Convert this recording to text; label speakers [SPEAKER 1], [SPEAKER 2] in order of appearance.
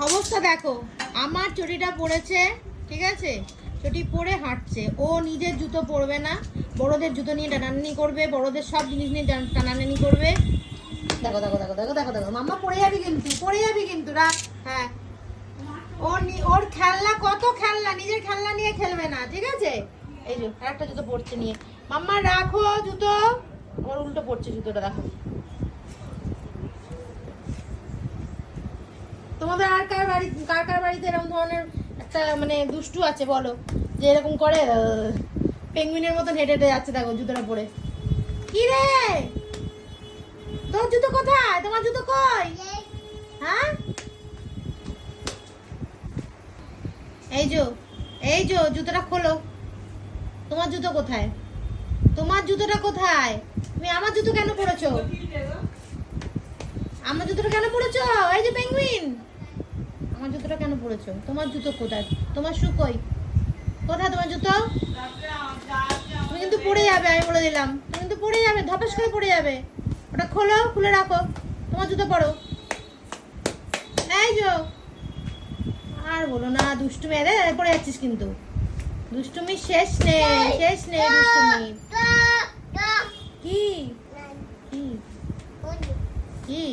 [SPEAKER 1] অবস্থা দেখো, আমার চটিটা পরেছে, ঠিক আছে, চটি পরে হাঁটছে। ও নিজের জুতো পরবে না, বড়দের জুতো নিয়ে টানাটানি করবে, বড়দের সব জিনিস নিয়ে টানাটানি করবে। দেখো দেখো দেখো দেখো দেখো দেখো, মাম্মা পড়ে যাবি কিন্তু, পড়ে যাবি কিন্তু, রাখ। হ্যাঁ, ওর খেলনা, কত খেলনা, নিজের খেলনা নিয়ে খেলবে না, ঠিক আছে। এই যে আরেকটা জুতো পড়ছে নিয়ে, মাম্মা রাখো জুতো। ওর উল্টো পড়ছে জুতোটা, দেখো। তোমাদের আর কার বাড়িতে এরকম ধরনের একটা মানে দুষ্টু আছে বলো, যে এরকম করে পেঙ্গুইনের মতন হেঁটে হেঁটে যাচ্ছে, দেখো জুতোটা পরে। কি রে, তোর জুতো কোথায়, তোমার জুতো কই? হ্যাঁ, এই যে জুতোটা খোলো। তোমার জুতো কোথায়, তোমার জুতোটা কোথায়? তুমি আমার জুতো কেন পরেছো? আমার জুতোটা কেন পরেছো? এই যে পেঙ্গুইন, আমার জুতোটা কেন পরেছো? তোমার জুতো কোথায়, তোমার শু কই? কোথায় তোমার জুতো? তুমি কিন্তু পড়ে যাবে, আমি বলে দিলাম, তুমি কিন্তু পড়ে যাবে, ধপাস করে পড়ে যাবে। ওটা খোলো, খুলে রাখো, তোমার জুতো পরো। এই যো, আর বলো না, দুষ্টুমি এরে পড়ে যাচ্ছিস কিন্তু, দুষ্টুমি শেষ নেই, শেষ নেই দুষ্টুমি। কি কি কি